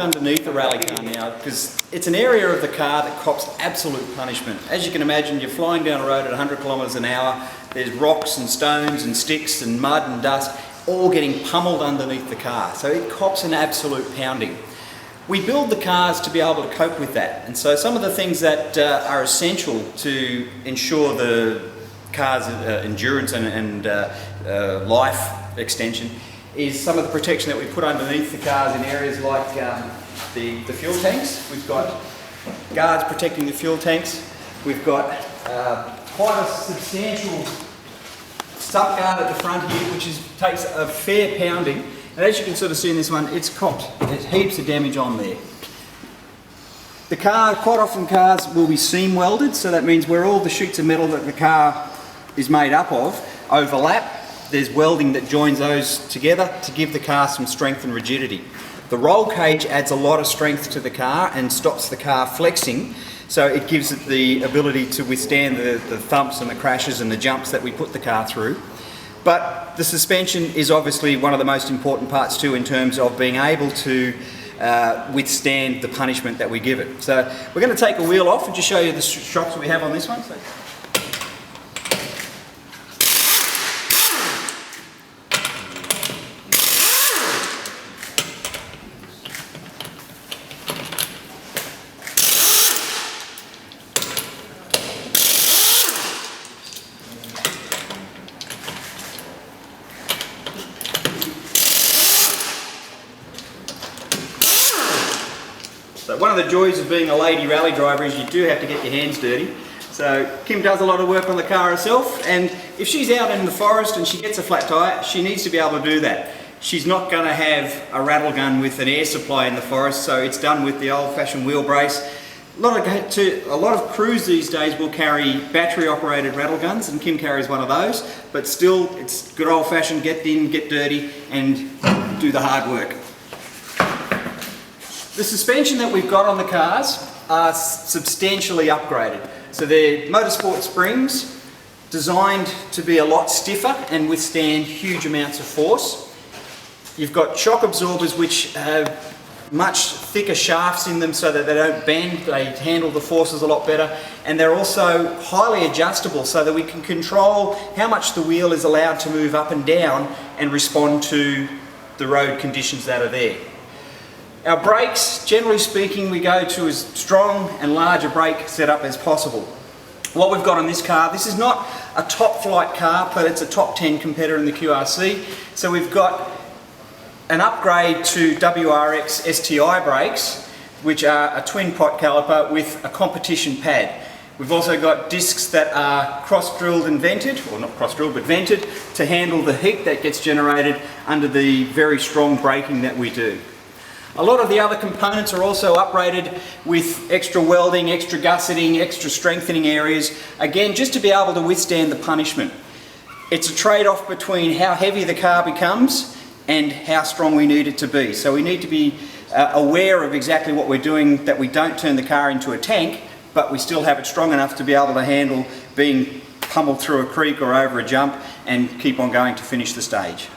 underneath the rally car now because it's an area of the car that cops absolute punishment. As you can imagine, you're flying down a road at 100 kilometres an hour, there's rocks and stones and sticks and mud and dust all getting pummeled underneath the car, so it cops an absolute pounding. We build the cars to be able to cope with that, and so some of the things that are essential to ensure the car's endurance and life extension is some of the protection that we put underneath the cars in areas like the fuel tanks. We've got guards protecting the fuel tanks. We've got quite a substantial sub guard at the front here, which takes a fair pounding. And as you can sort of see in this one, it's copped. There's heaps of damage on there. The car, quite often cars will be seam welded, so that means where all the sheets of metal that the car is made up of overlap, there's welding that joins those together to give the car some strength and rigidity. The roll cage adds a lot of strength to the car and stops the car flexing, so it gives it the ability to withstand the thumps and the crashes and the jumps that we put the car through. But the suspension is obviously one of the most important parts too in terms of being able to withstand the punishment that we give it. So we're going to take a wheel off and just show you the shocks that we have on this one. So one of the joys of being a lady rally driver is you do have to get your hands dirty. So Kim does a lot of work on the car herself, and if she's out in the forest and she gets a flat tyre, she needs to be able to do that. She's not going to have a rattle gun with an air supply in the forest, so it's done with the old-fashioned wheel brace. A lot of crews these days will carry battery-operated rattle guns, and Kim carries one of those, but still it's good old-fashioned get in, get dirty, and do the hard work. The suspension that we've got on the cars are substantially upgraded. So they're motorsport springs designed to be a lot stiffer and withstand huge amounts of force. You've got shock absorbers which have much thicker shafts in them so that they don't bend, they handle the forces a lot better, and they're also highly adjustable so that we can control how much the wheel is allowed to move up and down and respond to the road conditions that are there. Our brakes, generally speaking, we go to as strong and large a brake setup as possible. What we've got on this car, this is not a top flight car, but it's a top 10 competitor in the QRC. So we've got an upgrade to WRX STI brakes, which are a twin pot caliper with a competition pad. We've also got discs that are cross-drilled and vented, or not cross-drilled but vented, to handle the heat that gets generated under the very strong braking that we do. A lot of the other components are also upgraded with extra welding, extra gusseting, extra strengthening areas, again just to be able to withstand the punishment. It's a trade-off between how heavy the car becomes and how strong we need it to be. So we need to be aware of exactly what we're doing, that we don't turn the car into a tank, but we still have it strong enough to be able to handle being pummeled through a creek or over a jump and keep on going to finish the stage.